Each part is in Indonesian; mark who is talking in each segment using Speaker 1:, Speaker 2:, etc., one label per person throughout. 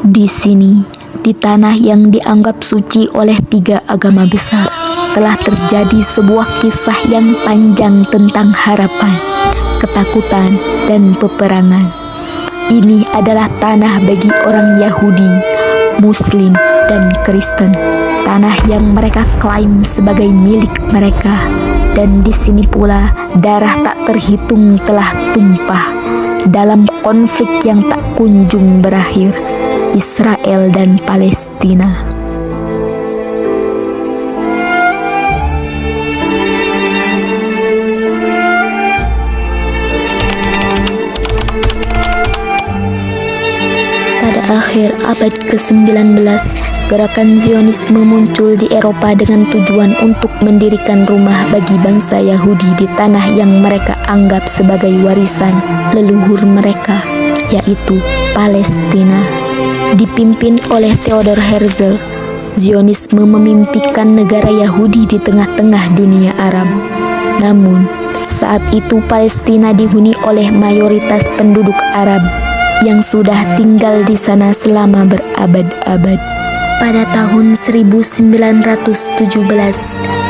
Speaker 1: Di sini, di tanah yang dianggap suci oleh tiga agama besar, telah terjadi sebuah kisah yang panjang tentang harapan, ketakutan, dan peperangan. Ini adalah tanah bagi orang Yahudi, Muslim, dan Kristen. Tanah yang mereka klaim sebagai milik mereka. Dan di sini pula darah tak terhitung telah tumpah dalam konflik yang tak kunjung berakhir, Israel dan Palestina. Pada akhir abad ke-19, gerakan Zionisme muncul di Eropa dengan tujuan untuk mendirikan rumah bagi bangsa Yahudi di tanah yang mereka anggap sebagai warisan leluhur mereka, yaitu Palestina. Dipimpin oleh Theodor Herzl, Zionisme memimpikan negara Yahudi di tengah-tengah dunia Arab. Namun, saat itu Palestina dihuni oleh mayoritas penduduk Arab yang sudah tinggal di sana selama berabad-abad. Pada tahun 1917,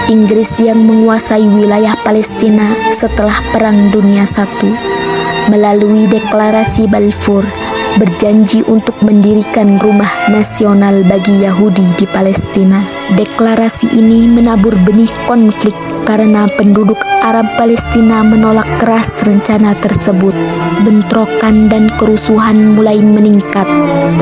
Speaker 1: Inggris yang menguasai wilayah Palestina setelah Perang Dunia I melalui Deklarasi Balfour berjanji untuk mendirikan rumah nasional bagi Yahudi di Palestina. Deklarasi ini menabur benih konflik karena penduduk Arab Palestina menolak keras rencana tersebut. Bentrokan dan kerusuhan mulai meningkat,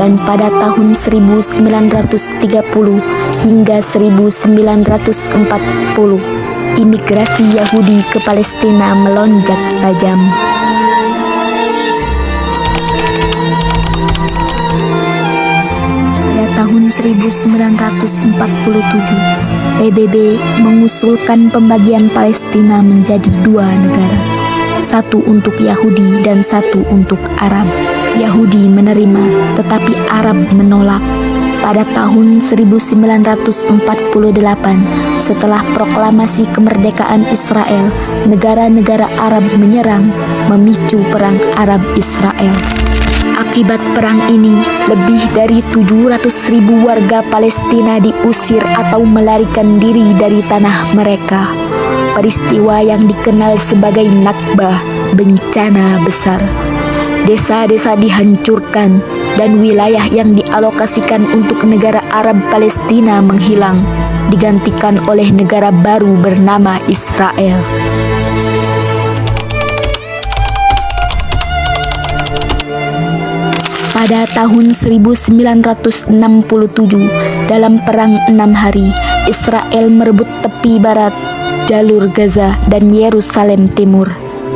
Speaker 1: dan pada tahun 1930 hingga 1940, imigrasi Yahudi ke Palestina melonjak tajam. Tahun 1947, PBB mengusulkan pembagian Palestina menjadi dua negara, satu untuk Yahudi dan satu untuk Arab. Yahudi menerima, tetapi Arab menolak. Pada tahun 1948, setelah proklamasi kemerdekaan Israel, negara-negara Arab menyerang, memicu perang Arab-Israel. Akibat perang ini, lebih dari 700.000 warga Palestina diusir atau melarikan diri dari tanah mereka. Peristiwa yang dikenal sebagai Nakbah, bencana besar. Desa-desa dihancurkan dan wilayah yang dialokasikan untuk negara Arab Palestina menghilang, digantikan oleh negara baru bernama Israel. Pada tahun 1967, dalam Perang 6 Hari, Israel merebut tepi barat, jalur Gaza, dan Yerusalem Timur,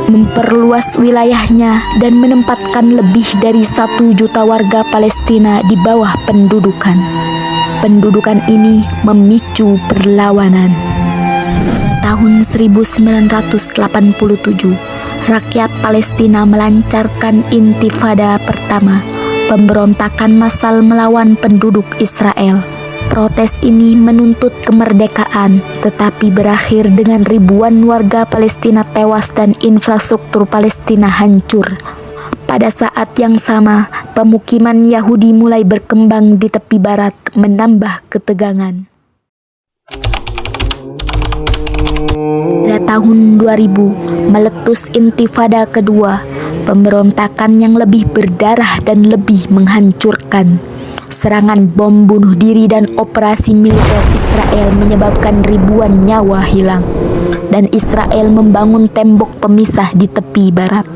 Speaker 1: memperluas wilayahnya dan menempatkan lebih dari 1 juta warga Palestina di bawah pendudukan. Pendudukan ini memicu perlawanan. Tahun 1987, rakyat Palestina melancarkan Intifada pertama, pemberontakan massal melawan penduduk Israel. Protes ini menuntut kemerdekaan, tetapi berakhir dengan ribuan warga Palestina tewas dan infrastruktur Palestina hancur. Pada saat yang sama, pemukiman Yahudi mulai berkembang di tepi barat, menambah ketegangan. Pada tahun 2000, meletus Intifada kedua, pemberontakan yang lebih berdarah dan lebih menghancurkan. Serangan bom bunuh diri dan operasi militer Israel menyebabkan ribuan nyawa hilang, dan Israel membangun tembok pemisah di tepi barat.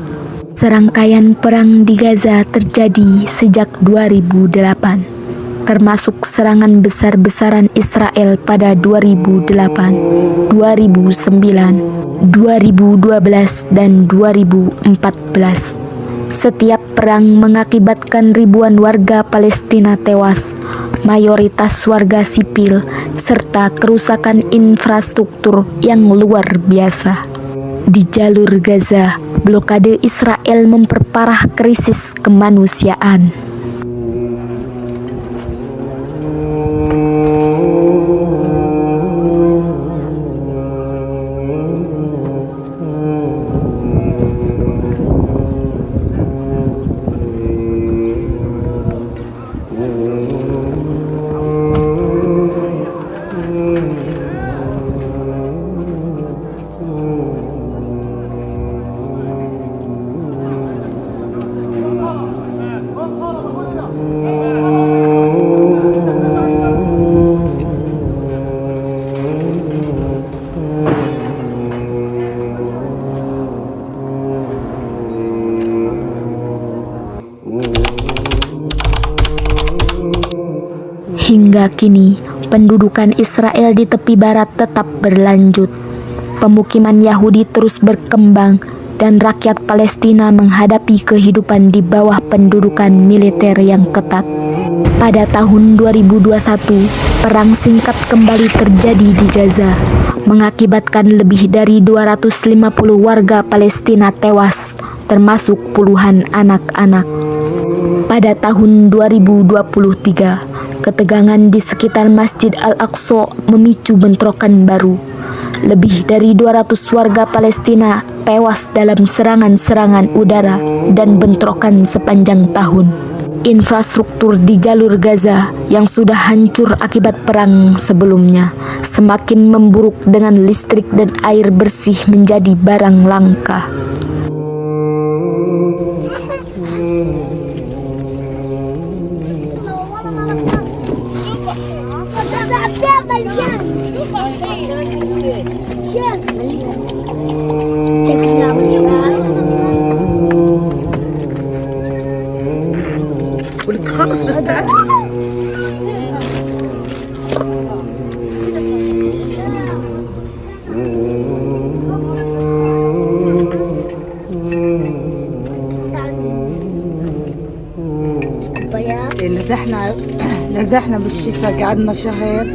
Speaker 1: Serangkaian perang di Gaza terjadi sejak 2008, termasuk serangan besar-besaran Israel pada 2008, 2009, 2012, dan 2014. Setiap perang mengakibatkan ribuan warga Palestina tewas, mayoritas warga sipil, serta kerusakan infrastruktur yang luar biasa. Di jalur Gaza, blokade Israel memperparah krisis kemanusiaan. Hingga kini, pendudukan Israel di tepi barat tetap berlanjut. Pemukiman Yahudi terus berkembang dan rakyat Palestina menghadapi kehidupan di bawah pendudukan militer yang ketat. Pada tahun 2021, perang singkat kembali terjadi di Gaza, mengakibatkan lebih dari 250 warga Palestina tewas, termasuk puluhan anak-anak. Pada tahun 2023, ketegangan di sekitar Masjid Al-Aqsa memicu bentrokan baru. Lebih dari 200 warga Palestina tewas dalam serangan-serangan udara dan bentrokan sepanjang tahun. Infrastruktur di jalur Gaza yang sudah hancur akibat perang sebelumnya semakin memburuk dengan listrik dan air bersih menjadi barang langka.
Speaker 2: خلص بس تعال نزحنا بالشفا، قعدنا شهر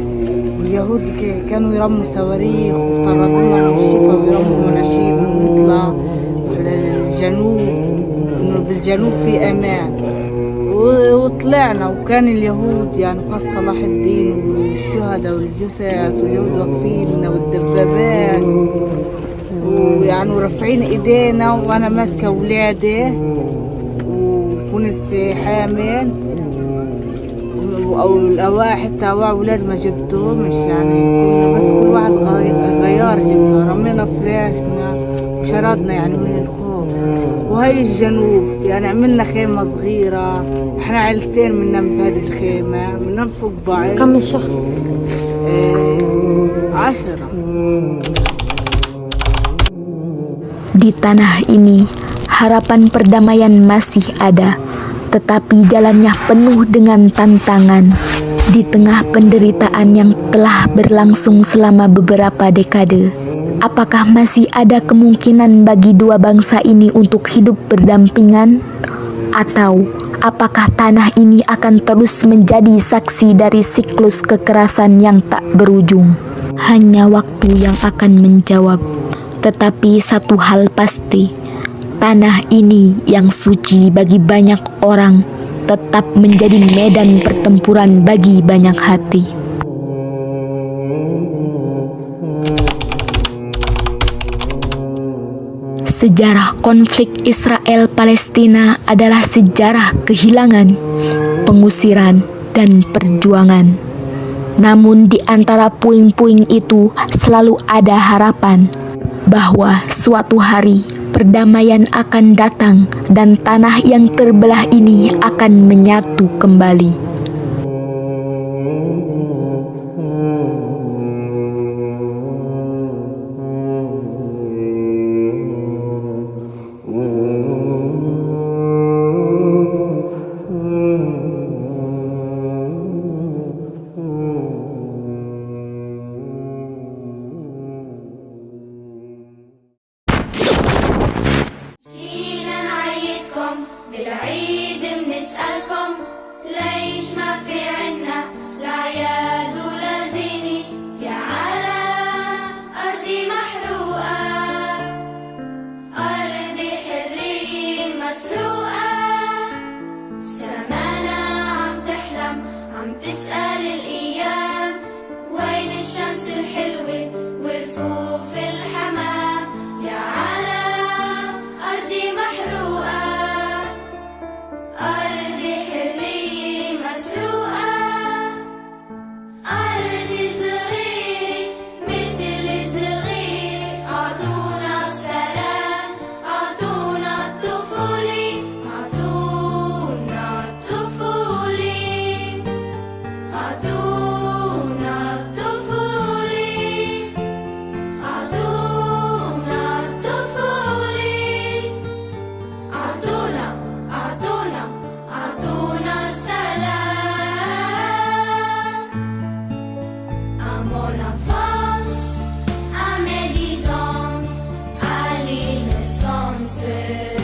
Speaker 2: واليهود كانوا يرموا صواريخ وطردونا من الشفا ويرموا مناشير ونطلع على الجنوب، انه بالجنوب في امان. وطلعنا وكان اليهود يعني قص صلاح الدين والشهداء والجثث واليهود واقفين والدبابات ويعني ورافعين ايدينا، وانا ماسكه ولادي وكنت حامل او الاواعي، حتى اواعي ولاد ما جبتهمش، يعني كنا بس كل واحد غيار جبنا، رمينا فراشنا وشردنا يعني من الخوف. وهي الجنوب يعني عملنا خيمة صغيرة، احنا عيلتين بننام بهذه الخيمة، بننام فوق بعض.
Speaker 3: كم من شخص؟
Speaker 2: 10.
Speaker 1: Di tanah ini, harapan perdamaian masih ada, tetapi jalannya penuh dengan tantangan. Di tengah penderitaan yang telah berlangsung selama beberapa dekade, apakah masih ada kemungkinan bagi dua bangsa ini untuk hidup berdampingan? Atau apakah tanah ini akan terus menjadi saksi dari siklus kekerasan yang tak berujung? Hanya waktu yang akan menjawab. Tetapi satu hal pasti, tanah ini yang suci bagi banyak orang tetap menjadi medan pertempuran bagi banyak hati. Sejarah konflik Israel-Palestina adalah sejarah kehilangan, pengusiran, dan perjuangan. Namun di antara puing-puing itu selalu ada harapan bahwa suatu hari perdamaian akan datang dan tanah yang terbelah ini akan menyatu kembali.
Speaker 4: بالعيد بنسألكم ليش
Speaker 3: الخير